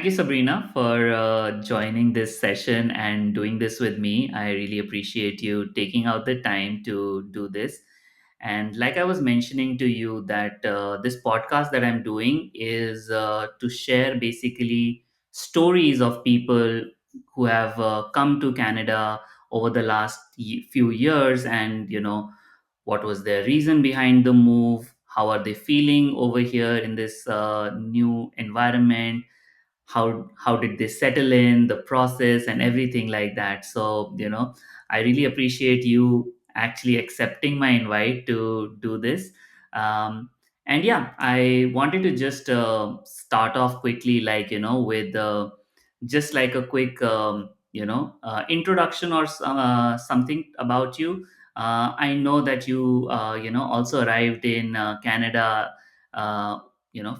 Thank you, Sabrina, for joining this session and doing this with me. I really appreciate you taking out the time to do this. And like I was mentioning to you, that this podcast that I'm doing is to share basically stories of people who have come to Canada over the last few years, and what was their reason behind the move, how are they feeling over here in this new environment, how did they settle in the process and everything like that. So I really appreciate you actually accepting my invite to do this. Um, and yeah, I wanted to just start off quickly, like with just like a quick introduction or something about you. I know that you also arrived in Canada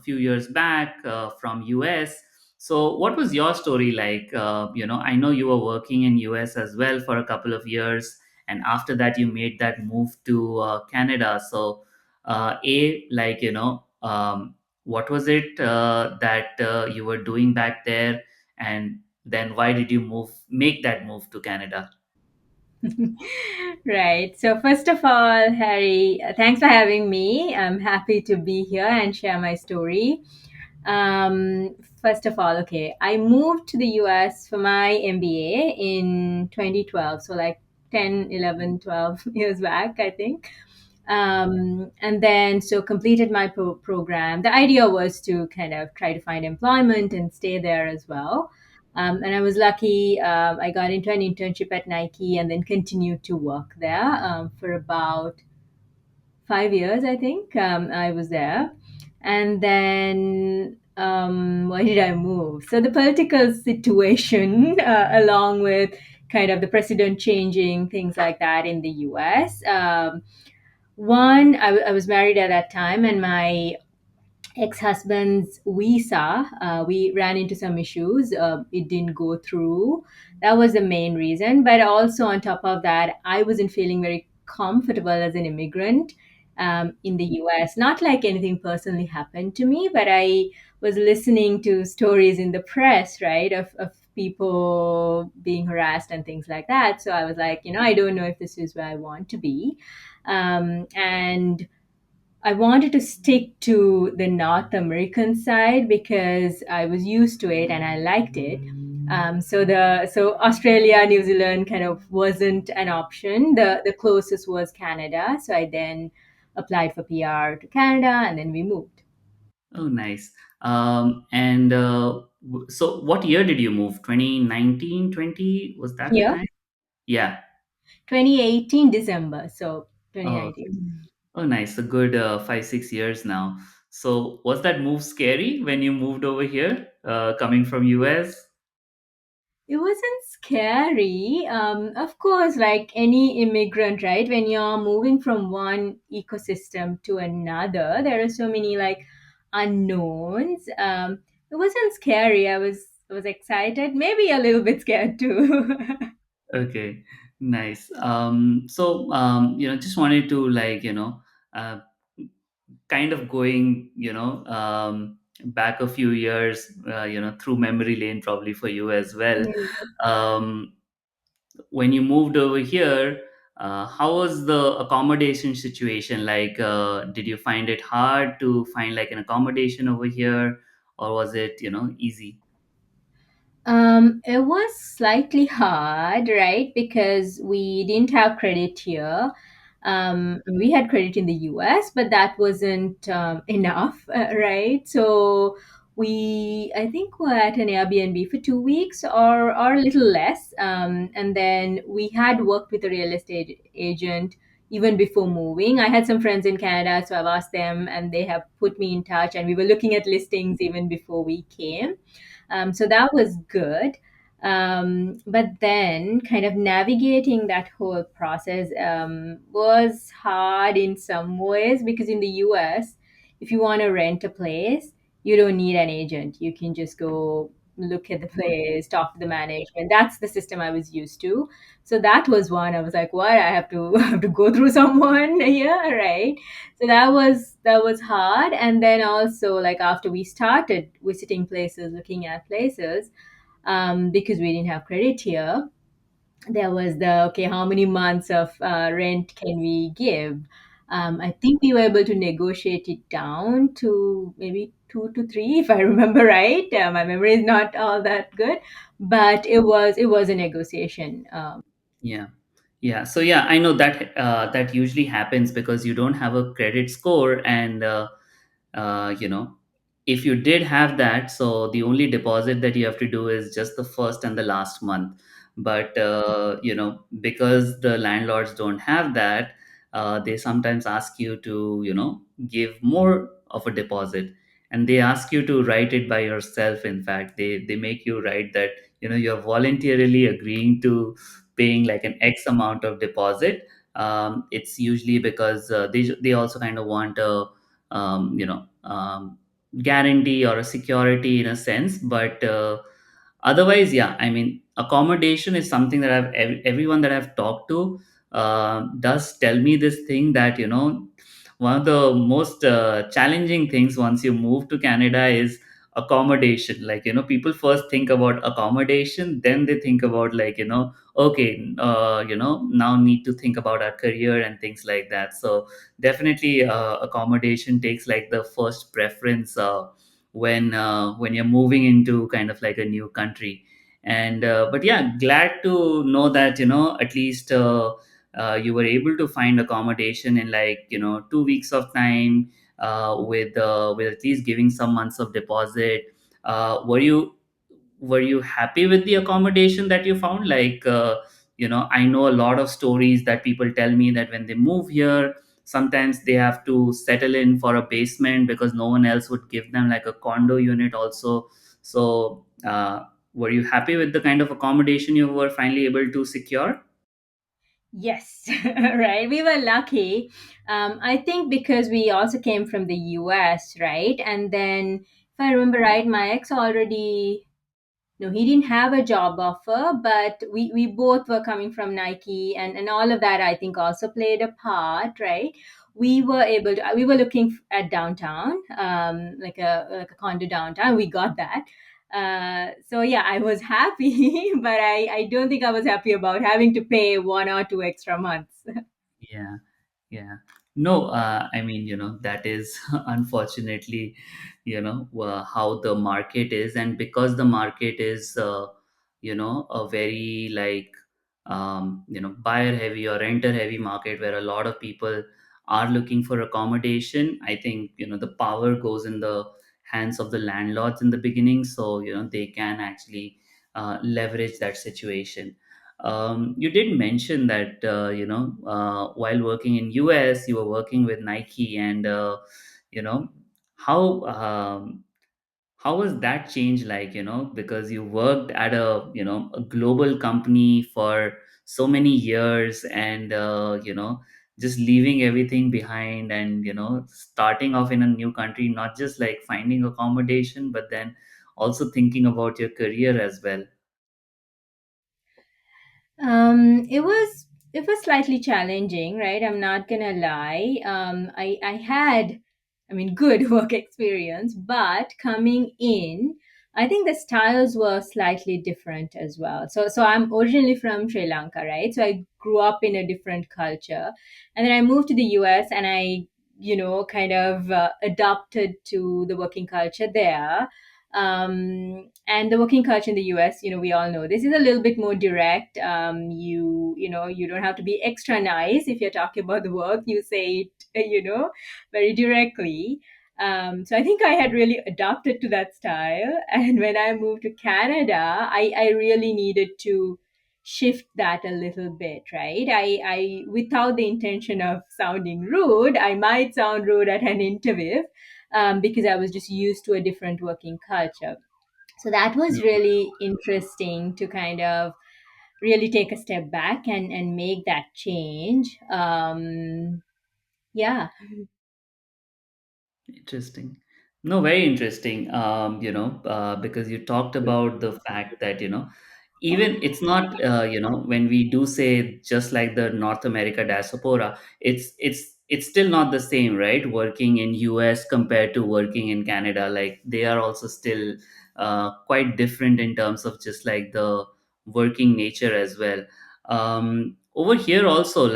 few years back from US. So what was your story like? I know you were working in US as well for a couple of years, and after that you made that move to Canada. So like what was it that you were doing back there, and then why did you make that move to Canada? Right. So, first of all, Harry, thanks for having me. I'm happy to be here and share my story. First of all, okay, I moved to the US for my MBA in 2012. So, like 10, 11, 12 years back, I think. And then, so completed my program. The idea was to kind of try to find employment and stay there as well. And I was lucky. I got into an internship at Nike and then continued to work there for about 5 years, I think. I was there. And then why did I move? So the political situation, along with kind of the president changing, things like that in the US. One, I was married at that time, and my ex-husband's visa, we ran into some issues. It didn't go through. That was the main reason. But also on top of that, I wasn't feeling very comfortable as an immigrant in the US. Not like anything personally happened to me, but I was listening to stories in the press, right, of people being harassed and things like that. So I was like, I don't know if this is where I want to be. And I wanted to stick to the North American side because I was used to it and I liked it. So Australia, New Zealand kind of wasn't an option. The closest was Canada. So I then applied for PR to Canada and then we moved. Oh, nice. And so what year did you move? 2019, 20? Was that the Here, time? Yeah. 2018 December. So Oh, okay. 2019. Oh, nice. A good 5, 6 years now. So was that move scary when you moved over here, coming from US? It wasn't scary. Of course, like any immigrant, right? When you're moving from one ecosystem to another, there are so many like unknowns. It wasn't scary. I was excited, maybe a little bit scared too. Okay, nice. So just wanted to, like, uh, kind of going, back a few years, through memory lane, probably for you as well. Um, when you moved over here, how was the accommodation situation? Like, did you find it hard to find like an accommodation over here, or was it, easy? It was slightly hard, right? Because we didn't have credit here. We had credit in the US, but that wasn't enough, right? So I think, were at an Airbnb for 2 weeks or a little less. And then we had worked with a real estate agent even before moving. I had some friends in Canada, so I've asked them, and they have put me in touch. And we were looking at listings even before we came. So that was good. But then, kind of navigating that whole process was hard in some ways because in the US, if you want to rent a place, you don't need an agent. You can just go. look at the place, talk to the management. That's the system I was used to. So that was one. I was like, what? I have to I have to go through someone here, right? So that was hard. And then also, like, after we started visiting places, looking at places, because we didn't have credit here, there was the, okay, how many months of rent can we give? I think we were able to negotiate it down to maybe 2 to 3, if I remember right. My memory is not all that good, but it was a negotiation. Yeah. Yeah. So yeah, I know that that usually happens because you don't have a credit score, and you know, if you did have that, so the only deposit that you have to do is just the first and the last month. But you know, because the landlords don't have that, they sometimes ask you to, you know, give more of a deposit, and they ask you to write it by yourself. In fact, they make you write that, you know, you're voluntarily agreeing to paying like an X amount of deposit. It's usually because they also kind of want a you know, guarantee or a security in a sense. But otherwise, yeah, I mean, accommodation is something that everyone that I've talked to does tell me this thing, that, you know, one of the most challenging things once you move to Canada is accommodation. Like, you know, people first think about accommodation, then they think about, like, you know, okay, you know, now need to think about our career and things like that. So definitely accommodation takes like the first preference when you're moving into kind of like a new country. And but yeah, glad to know that, you know, at least you were able to find accommodation in, like, you know, 2 weeks of time, with at least giving some months of deposit. Were you happy with the accommodation that you found? Like, you know, I know a lot of stories that people tell me that when they move here, sometimes they have to settle in for a basement because no one else would give them like a condo unit also. So were you happy with the kind of accommodation you were finally able to secure? Yes, right. We were lucky. I think because we also came from the US, right? And then, if I remember right, my ex already, no, he didn't have a job offer, but we both were coming from Nike, and all of that, I think, also played a part, right? We were looking at downtown, like a condo downtown. We got that. So yeah, I was happy, but I don't think I was happy about having to pay 1 or 2 extra months. Yeah. Yeah. No, I mean, you know, that is unfortunately, you know, how the market is. And because the market is, you know, a very like, you know, buyer heavy or renter heavy market where a lot of people are looking for accommodation, I think, you know, the power goes in the hands of the landlords in the beginning. So, you know, they can actually leverage that situation. You did mention that, you know, while working in US, you were working with Nike, and you know, how how was that change like? You know, because you worked at a, you know, a global company for so many years, and you know, just leaving everything behind, and, you know, starting off in a new country, not just like finding accommodation, but then also thinking about your career as well. It was slightly challenging, right? I'm not gonna lie. I had, I mean, good work experience, but coming in, I think the styles were slightly different as well. So I'm originally from Sri Lanka, right? So I grew up in a different culture, and then I moved to the US, and I, kind of adapted to the working culture there. And the working culture in the US, we all know this is a little bit more direct. You don't have to be extra nice if you're talking about the work. You say it, very directly. So I think I had really adapted to that style. And when I moved to Canada, I really needed to shift that a little bit, right? Without the intention of sounding rude, I might sound rude at an interview, because I was just used to a different working culture. So that was really interesting to kind of really take a step back and make that change. Yeah. Interesting. No, very interesting. Because you talked about the fact that, even it's not, when we do say just like the North America diaspora, it's still not the same, right? Working in US compared to working in Canada, like they are also still quite different in terms of just like the working nature as well. Over here also,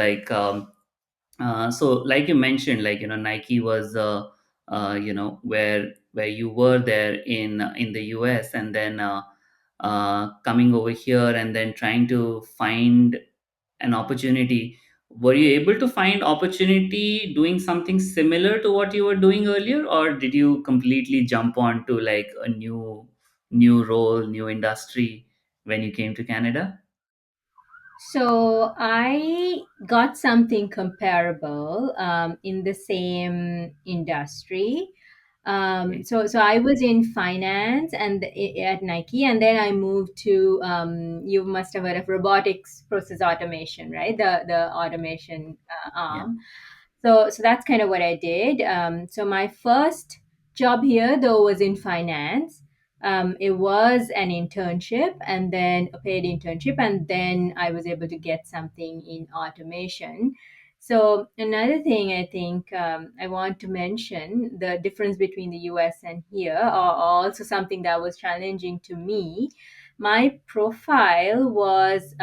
so like you mentioned, like Nike was where you were there in the US, and then coming over here and then trying to find an opportunity. Were you able to find opportunity doing something similar to what you were doing earlier, or did you completely jump on to like a new role, new industry when you came to Canada? So I got something comparable in the same industry. Okay. So I was in finance and at Nike, and then I moved to you must have heard of robotics process automation, right? The automation Yeah. arm. So that's kind of what I did. So my first job here, though, was in finance. It was an internship and then a paid internship, and then I was able to get something in automation. So another thing I think I want to mention the difference between the US and here, or also something that was challenging to me. My profile was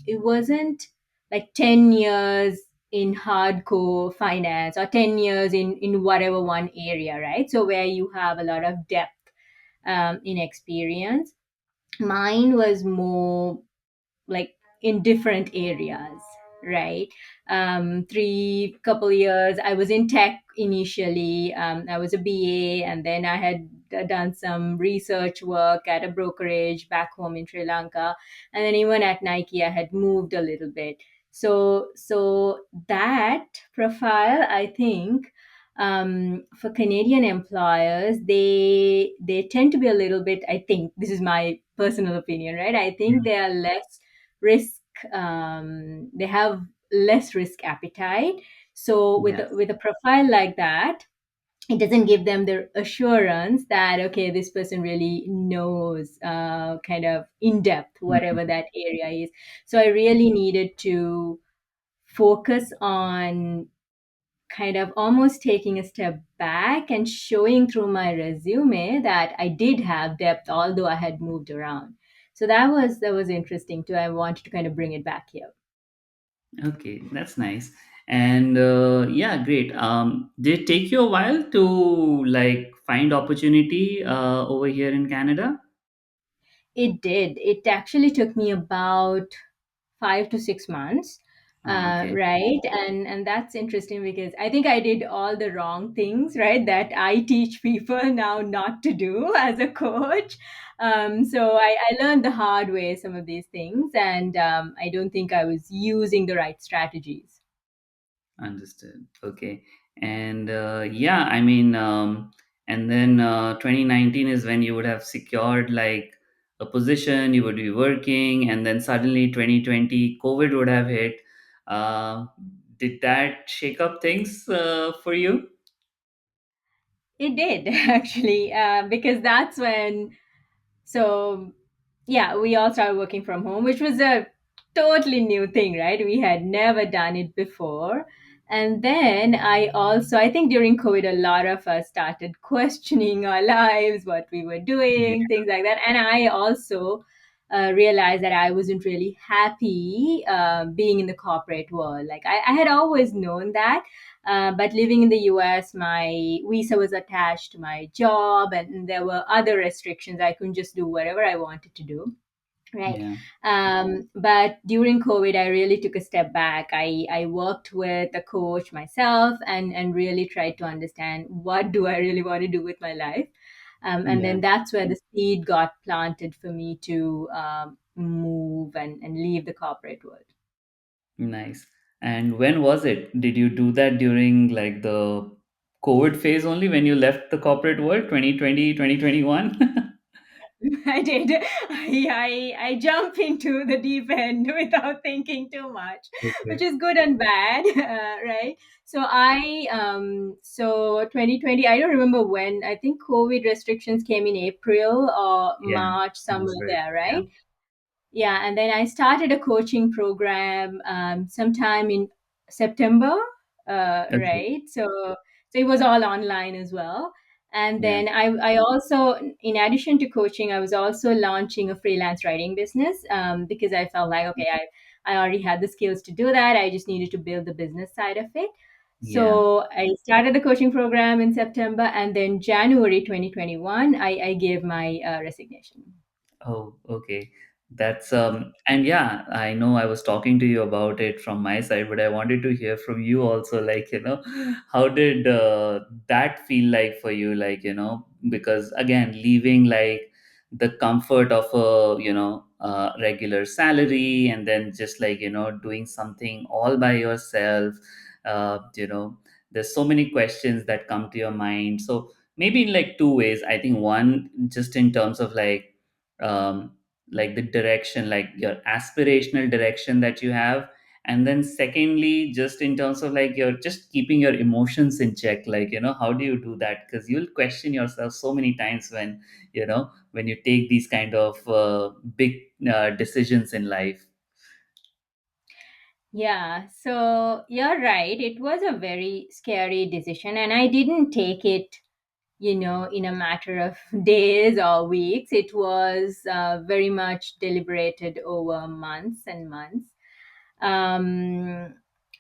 it wasn't like 10 years in hardcore finance or 10 years in whatever one area, right? So where you have a lot of depth in experience. Mine was more like in different areas, right? Three couple years I was in tech initially. I was a BA, and then I had done some research work at a brokerage back home in Sri Lanka, and then even at Nike I had moved a little bit. So that profile, I think, for Canadian employers, they tend to be a little bit. I think this is my personal opinion, right? I think they are less risk. They have less risk appetite. So with Yeah. with a profile like that, it doesn't give them the assurance that okay, this person really knows kind of in depth whatever Mhm. that area is. So I really needed to focus on kind of almost taking a step back and showing through my resume that I did have depth, although I had moved around. So that was interesting too. I wanted to kind of bring it back here. Okay, that's nice. And yeah, great. Did it take you a while to like find opportunity over here in Canada? It did. It actually took me about 5 to 6 months, Okay. right? And that's interesting because I think I did all the wrong things, right? That I teach people now not to do as a coach. So I learned the hard way some of these things, and I don't think I was using the right strategies. Understood. Okay. And yeah, I mean, and then 2019 is when you would have secured like a position, you would be working, and then suddenly 2020, COVID would have hit. Uh, did that shake up things for you? It did actually, because that's when. So yeah, we all started working from home, which was a totally new thing, right? We had never done it before. And then I think during COVID, a lot of us started questioning our lives, what we were Yeah. doing, things like that. And I also realized that I wasn't really happy being in the corporate world. Like I had always known that, but living in the US, my visa was attached to my job, and there were other restrictions. I couldn't just do whatever I wanted to do. Right. Yeah. But during COVID, I really took a step back. I worked with a coach myself and really tried to understand what do I really want to do with my life. And Yeah. then that's where the seed got planted for me to move and leave the corporate world. Nice. And when was it? Did you do that during like the COVID phase only when you left the corporate world, 2020, 2021? I did. I jump into the deep end without thinking too much, which Okay. is good and bad, right? So 2020. I don't remember when. I think COVID restrictions came in April or Yeah, March, that's somewhere right. there, Yeah, right? Yeah, and then I started a coaching program sometime in September, okay. right? So it was all online as well. And Yeah, then I also, in addition to coaching, I was also launching a freelance writing business because I felt like, okay, I already had the skills to do that. I just needed to build the business side of it. yeah. So I started the coaching program in September, and then January 2021, I gave my resignation. Oh, okay. That's and yeah, I know I was talking to you about it from my side, but I wanted to hear from you also, like, how did that feel like for you? Like, because again, leaving like the comfort of a, regular salary, and then just like, doing something all by yourself, there's so many questions that come to your mind. So maybe in like two ways. I think one, just in terms of um, like the direction, like your aspirational direction that you have, and then secondly, just in terms of like you're just keeping your emotions in check, like how do you do that? Because you'll question yourself so many times when you take these kind of big decisions in life. Yeah, so you're right. It was a very scary decision, and I didn't take it, in a matter of days or weeks. It was very much deliberated over months and months. um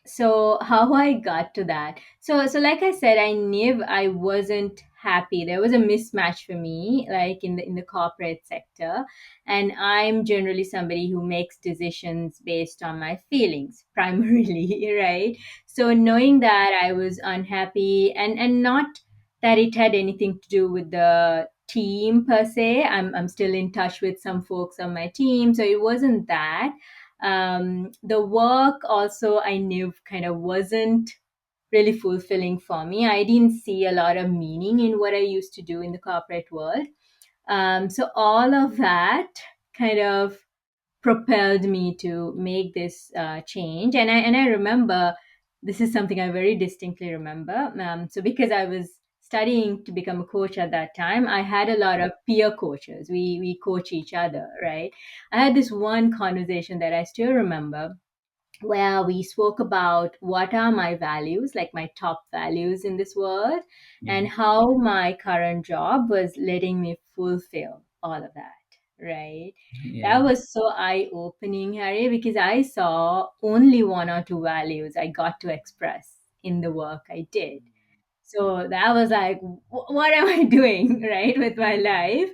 so how I got to that, so like I said, I knew I wasn't happy. There was a mismatch for me, like in the corporate sector, and I'm generally somebody who makes decisions based on my feelings primarily, right? So knowing that I was unhappy, and not that it had anything to do with the team per se. I'm still in touch with some folks on my team, so it wasn't that. The work also, I knew, kind of wasn't really fulfilling for me. I didn't see a lot of meaning in what I used to do in the corporate world. So all of that kind of propelled me to make this change. And I remember, this is something I very distinctly remember. So because I was studying to become a coach at that time, I had a lot of peer coaches. We coach each other, right? I had this one conversation that I still remember, where we spoke about what are my values, like my top values in this world, Yeah, and how my current job was letting me fulfill all of that, right? yeah. That was so eye opening, Harry, because I saw only one or two values I got to express in the work I did. So that was like, what am I doing, right, with my life?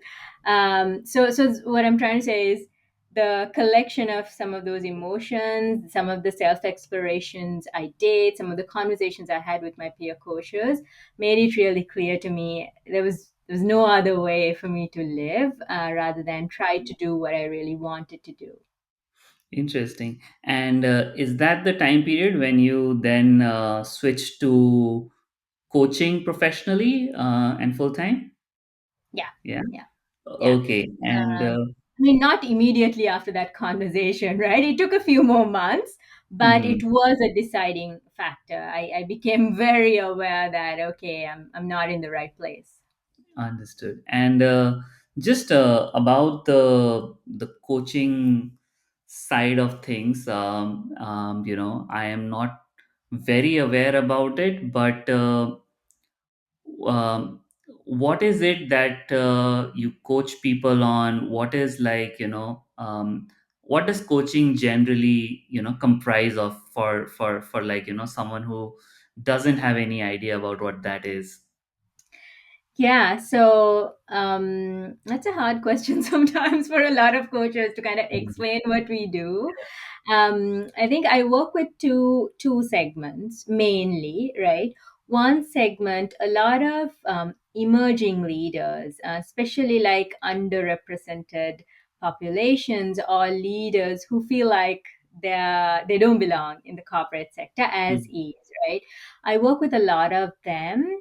So what I'm trying to say is, the collection of some of those emotions, some of the self explorations I did, some of the conversations I had with my peer coaches, made it really clear to me there was no other way for me to live, rather than try to do what I really wanted to do. Interesting. And is that the time period when you then switched to coaching professionally and full time? Yeah, Yeah. yeah, yeah. Okay. And I mean, not immediately after that conversation, right? It took a few more months, but it mhm, was a deciding factor. I became very aware that, okay, I'm not in the right place. understood. And just about the coaching side of things, I am not very aware about it, but um, what is it that you coach people on? What is like, what does coaching generally, comprise of for like, someone who doesn't have any idea about what that is? Yeah, so that's a hard question sometimes for a lot of coaches to kind of Mhm. explain what we do. I think I work with two segments mainly, right? One segment, a lot of emerging leaders, especially like underrepresented populations, or leaders who feel like they don't belong in the corporate sector as Mhm. is, right? I work with a lot of them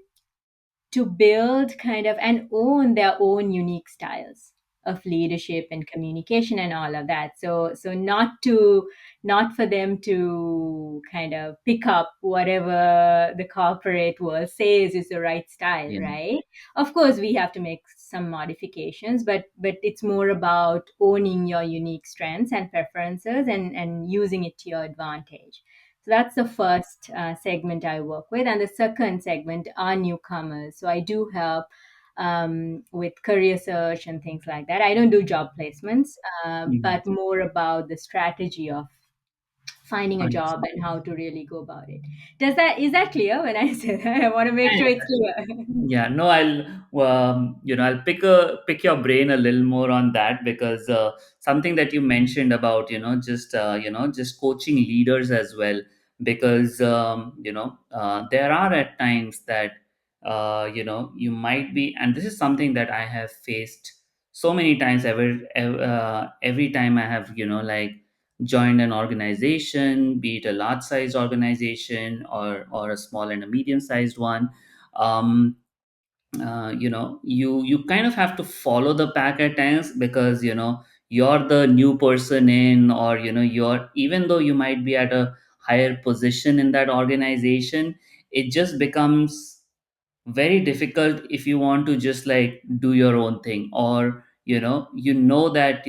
to build kind of and own their own unique styles. of leadership and communication and all of that. So not for them to kind of pick up whatever the corporate world says is the right style, Yeah. right? Of course, we have to make some modifications, but it's more about owning your unique strengths and preferences and using it to your advantage. So that's the first segment I work with. And the second segment are newcomers. So I do help with career search and things like that. I don't do job placements, Mhm. but more about the strategy of finding a job Understood. and how to really go about it. Is that clear when I say that? I want to make Yeah, sure it's clear. yeah, no, I'll pick your brain a little more on that because something that you mentioned about, just coaching leaders as well, because there are at times that you might be, and this is something that I have faced so many times every time I have joined an organization, be it a large sized organization or a small and a medium sized one. um, you kind of have to follow the pack at times because you're the new person in, or you're, even though you might be at a higher position in that organization, it just becomes very difficult if you want to just like do your own thing, or that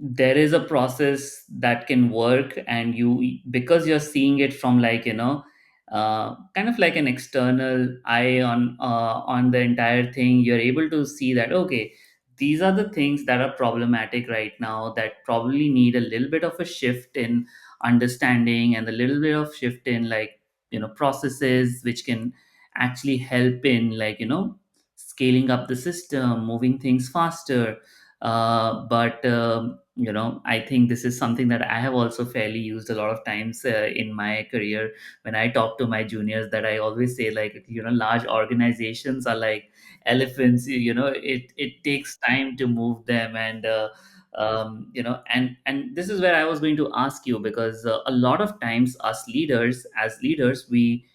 there is a process that can work, and you, because you're seeing it from kind of like an external eye on the entire thing, you're able to see that, okay, these are the things that are problematic right now that probably need a little bit of a shift in understanding, and a little bit of shift in processes which can actually help in scaling up the system, moving things faster. But I think this is something that I have also fairly used a lot of times in my career when I talk to my juniors, that I always say, like, large organizations are like elephants. It takes time to move them. And and this is where I was going to ask you, because a lot of times us leaders, as leaders, we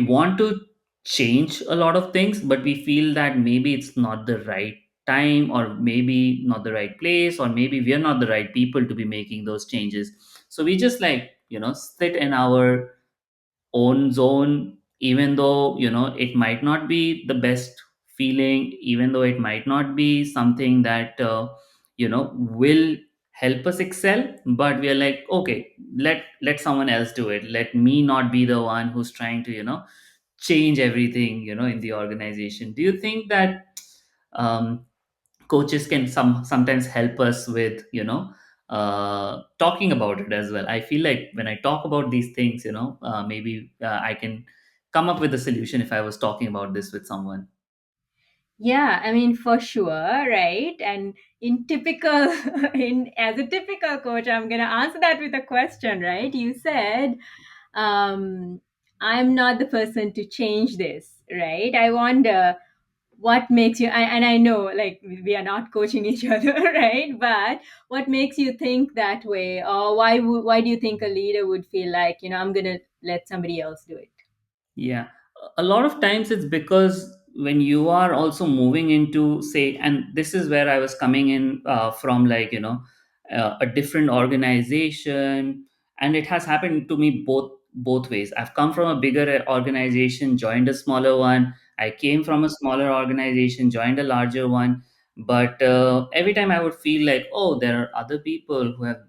want to change a lot of things, but we feel that maybe it's not the right time, or maybe not the right place, or maybe we are not the right people to be making those changes. So we just sit in our own zone, even though it might not be the best feeling, even though it might not be something that will help us excel. But we are like, okay, let someone else do it, let me not be the one who's trying to change everything in the organization. Do you think that um, coaches can sometimes help us with talking about it as well? I feel like when I talk about these things, maybe I can come up with a solution if I was talking about this with someone. Yeah, I mean, for sure, right? And in typical, in as a typical coach, I'm gonna answer that with a question, right? You said, um, "I'm not the person to change this," right? I wonder what makes you, and I know, like, we are not coaching each other, right? But what makes you think that way, or why do you think a leader would feel like, I'm gonna let somebody else do it? Yeah, a lot of times it's because when you are also moving into, say, and this is where I was coming in from, a different organization, and it has happened to me both ways. I've come from a bigger organization, joined a smaller one. I came from a smaller organization, joined a larger one. But every time I would feel like, oh, there are other people who have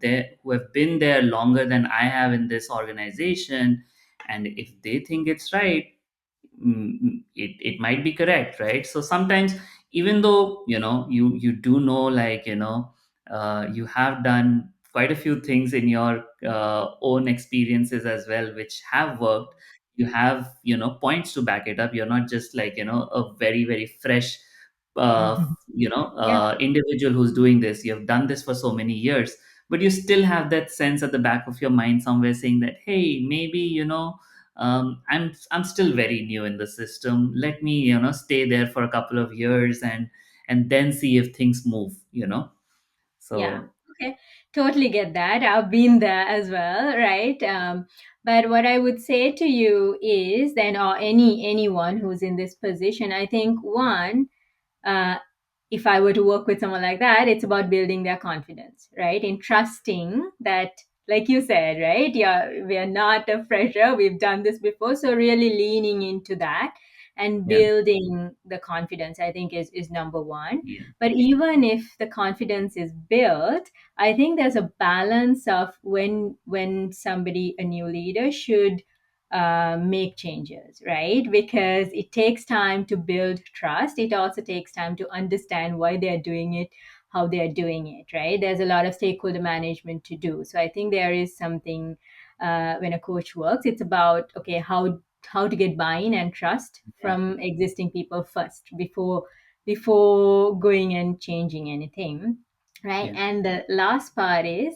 been there longer than I have in this organization, and if they think it's right, it might be correct, right? So sometimes, even though you do know, you have done quite a few things in your own experiences as well which have worked, you have points to back it up. You're not just a very very fresh Yeah, individual who's doing this. You have done this for so many years, but you still have that sense at the back of your mind somewhere saying that, hey, maybe I'm still very new in the system. Let me stay there for a couple of years, and then see if things move. yeah. So Okay, totally get that. I've been there as well, right? But what I would say to you is, then, or anyone who's in this position, I think, one, uh, if I were to work with someone like that, it's about building their confidence, right? In trusting that, like you said, right? Yeah, we are not a fresher. We've done this before. So really leaning into that and Yeah. building the confidence, I think is number one. Yeah. But even if the confidence is built, I think there's a balance of when somebody, a new leader, should make changes, right? Because it takes time to build trust. It also takes time to understand why they're doing it, how they're doing it, right? There's a lot of stakeholder management to do. So I think there is something, when a coach works, it's about, okay, how to get buy-in and trust Yeah. from existing people first before going and changing anything, right? Yeah. And the last part is,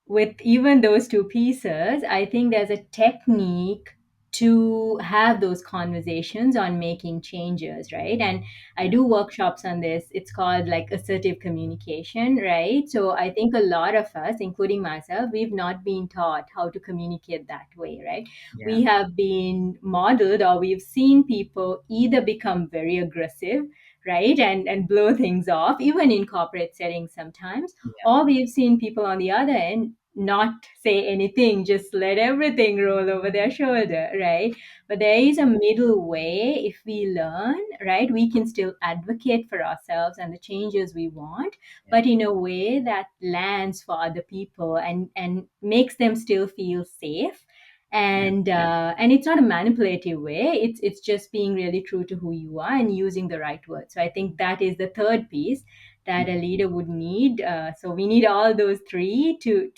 with even those two pieces, I think there's a technique to have those conversations on making changes, right? And I Yeah. do workshops on this. It's called like assertive communication, right? So I think a lot of us, including myself, we've not been taught how to communicate that way, right? Yeah. We have been modeled, or we've seen people either become very aggressive, right? And blow things off, even in corporate settings sometimes, Yeah. or we've seen people on the other end not say anything, just let everything roll over their shoulder, right? But there is a middle way. If we learn, right, we can still advocate for ourselves and the changes we want, Yeah. but in a way that lands for other people and makes them still feel safe. Yeah. And it's not a manipulative way. It's just being really true to who you are and using the right words. So I think that is the third piece that a leader would need. So we need all those three to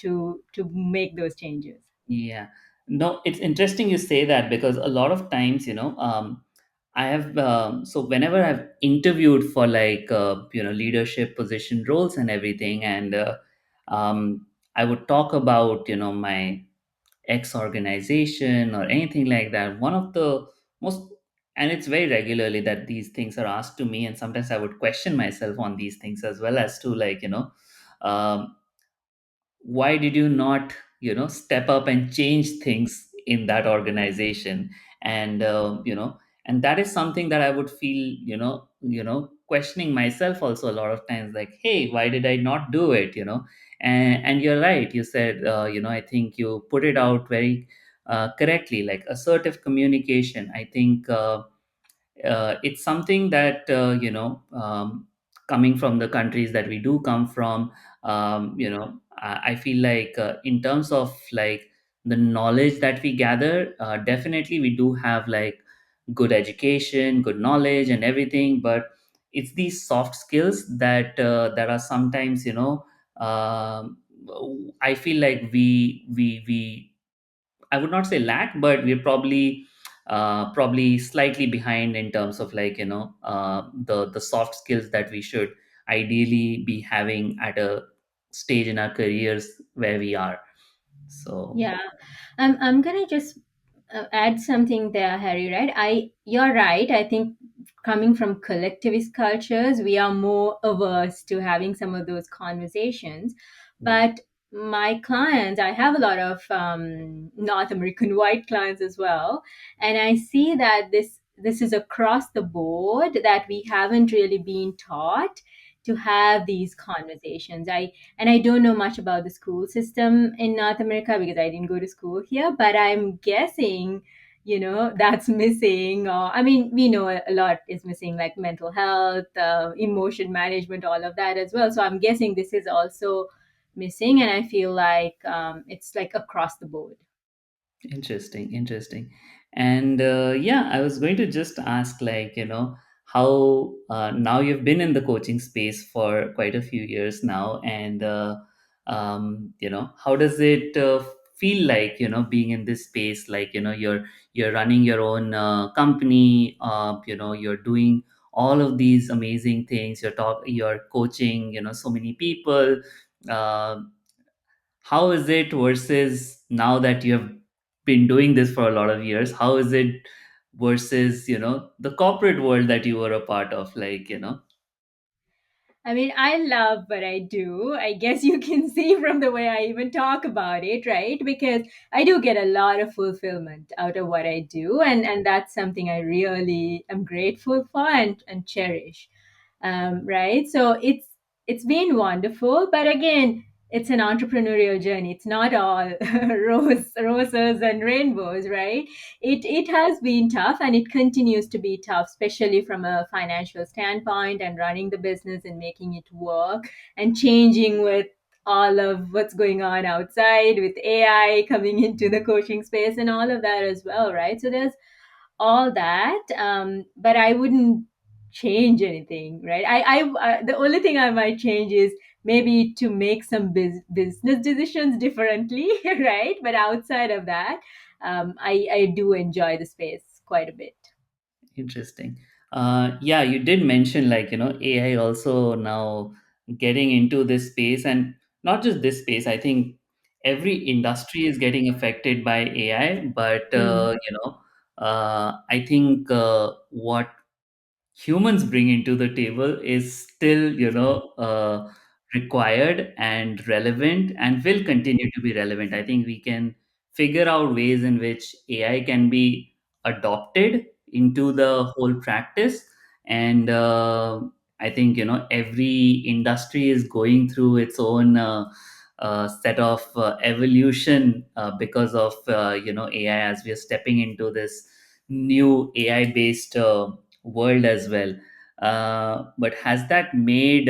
make those changes. Yeah. No, it's interesting you say that because a lot of times, I have, so whenever I've interviewed for like, leadership position roles and everything, and I would talk about, my ex organization or anything like that. One of the most, and it's very regularly that these things are asked to me, and sometimes I would question myself on these things as well as to like, um, why did you not step up and change things in that organization? And and that is something that I would feel questioning myself also a lot of times, like, hey, why did I not do it? And you're right, you said, I think you put it out very correctly, like assertive communication. I think it's something that coming from the countries that we do come from, I feel like in terms of like the knowledge that we gather, definitely we do have like good education, good knowledge and everything, but it's these soft skills that are sometimes um, I feel like we I would not say lack, but we're probably slightly behind in terms of like the soft skills that we should ideally be having at a stage in our careers where we are. So Yeah, I'm gonna just add something there, Harry. Right? You're right. I think coming from collectivist cultures, we are more averse to having some of those conversations. yeah, But my clients, I have a lot of North American white clients as well, and I see that this is across the board that we haven't really been taught to have these conversations. I don't know much about the school system in North America because I didn't go to school here, but I'm guessing, that's missing. Or, I mean, we know a lot is missing, like mental health, emotion management, all of that as well. So I'm guessing this is also missing. And I feel like it's like across the board. interesting, interesting. And yeah, I was going to just ask, like, how now you've been in the coaching space for quite a few years now, and how does it feel like, being in this space? Like, you're running your own company, you're doing all of these amazing things. You're coaching, so many people. Uh, how is it versus now that you have been doing this for a lot of years? How is it versus the corporate world that you were a part of, like? I mean, I love what I do. I guess you can see from the way I even talk about it, right? Because I do get a lot of fulfillment out of what I do, and that's something I really am grateful for and cherish. Right? So it's been wonderful, but again, it's an entrepreneurial journey. It's not all roses and rainbows, right? It has been tough, and it continues to be tough, especially from a financial standpoint and running the business and making it work and changing with all of what's going on outside with AI coming into the coaching space and all of that as well, right? So there's all that, but I wouldn't change anything, right? The only thing I might change is maybe to make some business decisions differently, right? But outside of that, I do enjoy the space quite a bit. Interesting. Yeah, you did mention, like, AI also now getting into this space, and not just this space. I think every industry is getting affected by AI, but Mm. I think what humans bring into the table is still, required and relevant, and will continue to be relevant. I think we can figure out ways in which AI can be adopted into the whole practice. And I think, every industry is going through its own set of evolution because of AI, as we are stepping into this new AI based world as well. But has that made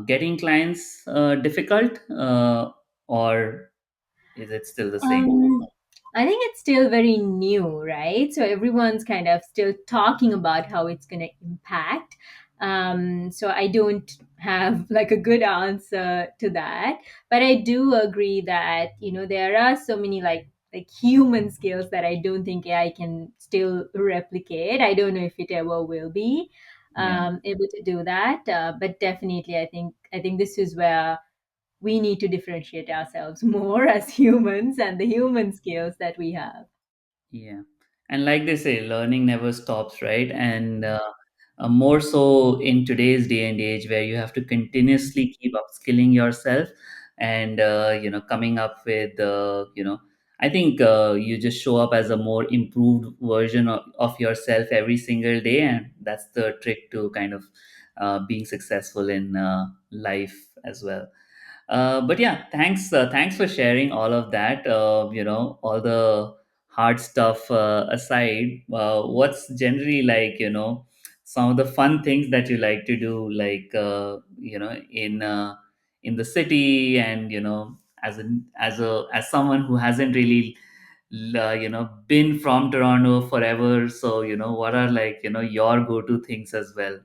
getting clients difficult, or is it still the same? Um, I think it's still very new, right? So everyone's kind of still talking about how it's going to impact. So I don't have like a good answer to that, but I do agree that there are so many like human skills that I don't think AI can still replicate. I don't know if it ever will be Yeah. able to do that, but definitely I think this is where we need to differentiate ourselves more as humans and the human skills that we have. Yeah. And like they say, learning never stops, right? And more so in today's day and age, where you have to continuously keep upskilling yourself, and coming up with I think you just show up as a more improved version of yourself every single day, and that's the trick to kind of being successful in life as well. But yeah, thanks for sharing all of that. All the hard stuff aside, what's generally, like, some of the fun things that you like to do, like, in the city, and as someone who hasn't really been from Toronto forever. So, what are, like, your go-to things as well?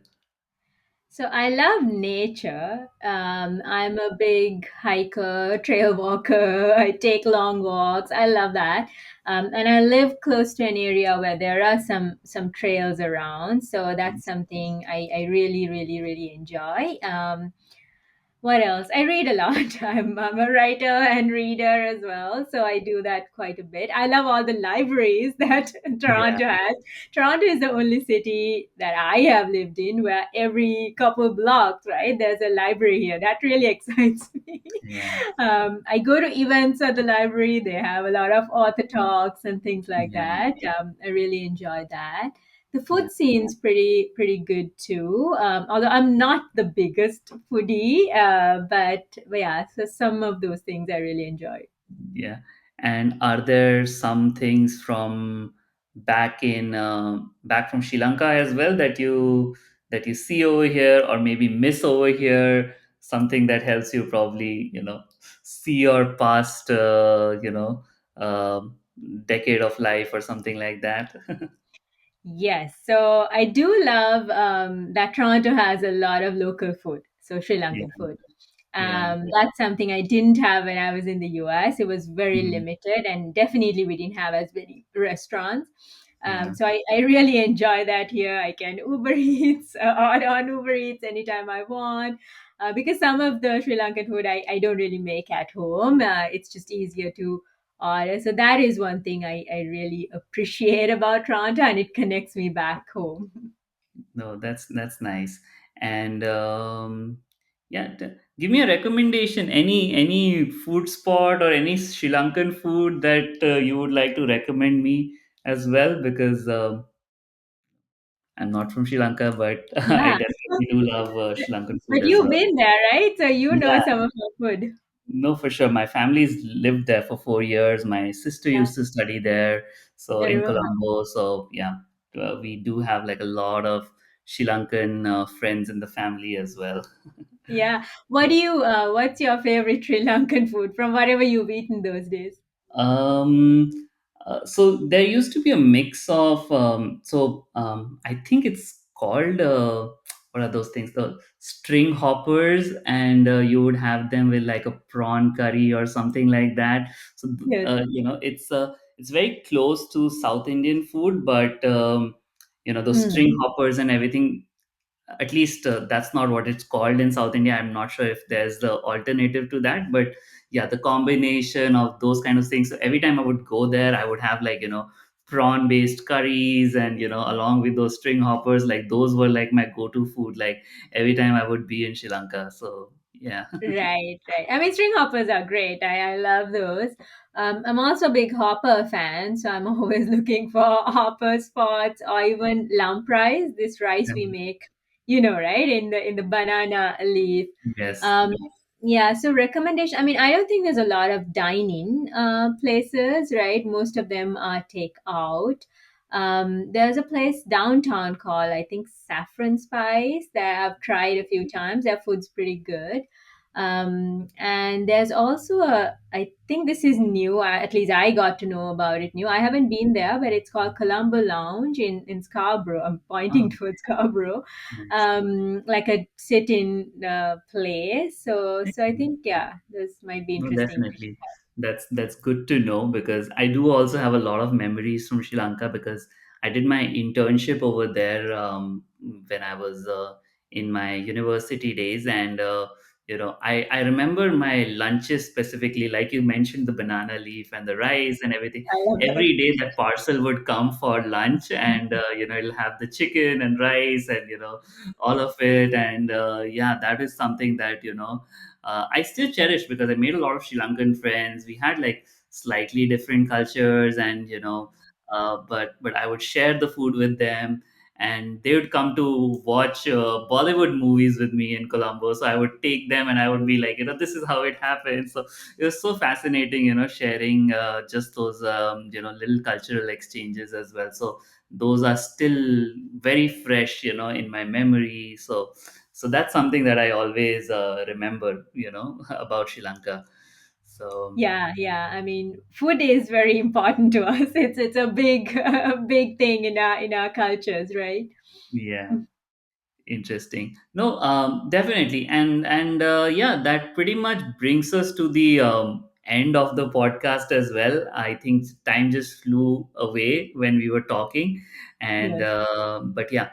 So I love nature. I'm a big hiker, trail walker. I take long walks. I love that. And I live close to an area where there are some trails around. So that's something I really, really, really enjoy. What else? I read a lot. I'm a writer and reader as well, so I do that quite a bit. I love all the libraries that Yeah, Toronto has. Toronto is the only city that I have lived in where every couple blocks, right, there's a library here. That really excites me. yeah, I go to events at the library. They have a lot of author talks and things like yeah, that. I really enjoy that. The yeah. food scene's pretty good too. Although I'm not the biggest foodie, but yeah, so some of those things I really enjoy. Yeah. And are there some things from back from Sri Lanka as well that you see over here, or maybe miss over here? Something that helps you probably, see your past, decade of life or something like that. Yes, so I do love that Toronto has a lot of local food, so Sri Yeah, Lankan food. yeah. That's something I didn't have when I was in the US. It was very Mhm. limited, and definitely we didn't have as many restaurants. Yeah. So I really enjoy that here. I can Uber Eats, order on Uber Eats anytime I want. Because some of the Sri Lankan food I don't really make at home. It's just easier to order. So that is one thing I really appreciate about Toronto, and it connects me back home. No, that's nice. And yeah, give me a recommendation. Any food spot or any Sri Lankan food that you would like to recommend me as well, because I'm not from Sri Lanka, but I Yeah. definitely do love Sri Lankan food But as you've well. been there, right? So you know Yeah, some of our food. no, for sure. My family's lived there for 4 years. My sister Yeah, used to study there, so I in remember. Colombo. So yeah, we do have like a lot of Sri Lankan friends in the family as well. Yeah. What's your favorite Sri Lankan food from whatever you've eaten those days? Um, so there used to be a mix of I think it's called what are those things? The string hoppers, and you would have them with like a prawn curry or something like that. So Yes. it's very close to South Indian food, but those Mm. string hoppers and everything, at least that's not what it's called in South India. I'm not sure if there's the alternative to that, but yeah, the combination of those kind of things. So every time I would go there, I would have like prawn based curries, and along with those string hoppers, like those were like my go-to food, like every time I would be in Sri Lanka. So yeah. Right, right. I mean, string hoppers are great. I love those. I'm also a big hopper fan, so I'm always looking for hopper spots or even lump rice. This rice we make, right, in the banana leaf. Yes. Um, yeah. So recommendation. I mean, I don't think there's a lot of dining places, right? Most of them are take out. There's a place downtown called, I think, Saffron Spice that I've tried a few times. Their food's pretty good. And there's also I think this is new, at least I got to know about it new. I haven't been there, but it's called Colombo Lounge in Scarborough. I'm pointing Oh, towards Scarborough. nice. Like a sit-in place. So I think, yeah, this might be No, interesting. definitely. That's good to know, because I do also have a lot of memories from Sri Lanka, because I did my internship over there when I was in my university days, and I remember my lunches specifically, like you mentioned, the banana leaf and the rice and everything. I love that. Every day that parcel would come for lunch, and it'll have the chicken and rice and all of it, and yeah, that is something that I still cherish, because I made a lot of Sri Lankan friends. We had like slightly different cultures, and but I would share the food with them, and they would come to watch Bollywood movies with me in Colombo. So I would take them, and I would be like, this is how it happens. So it was so fascinating, sharing just those little cultural exchanges as well. So those are still very fresh, in my memory. So that's something that I always remember, about Sri Lanka. So Yeah, yeah. I mean, food is very important to us. It's a big a big thing in our cultures, right? yeah. Interesting. No, definitely, and yeah, that pretty much brings us to the end of the podcast as well. I think time just flew away when we were talking, and Yes. but yeah,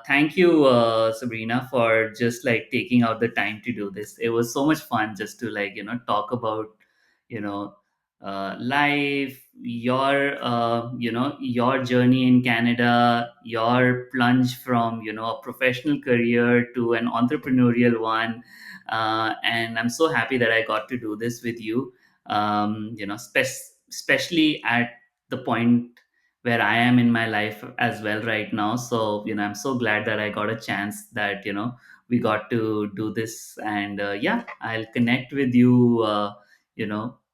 thank you, Sabrina, for just like taking out the time to do this. It was so much fun just to like talk about you know life, your journey in Canada, your plunge from a professional career to an entrepreneurial one, and I'm so happy that I got to do this with you. Especially at the point where I am in my life as well right now. So I'm so glad that I got a chance that we got to do this, and yeah, I'll connect with you.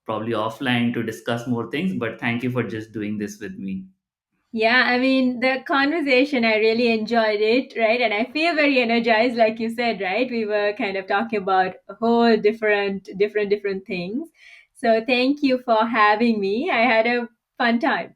Probably offline to discuss more things, but thank you for just doing this with me. Yeah, I mean, the conversation, I really enjoyed it, right? And I feel very energized, like you said, right? We were kind of talking about a whole different things. So thank you for having me. I had a fun time.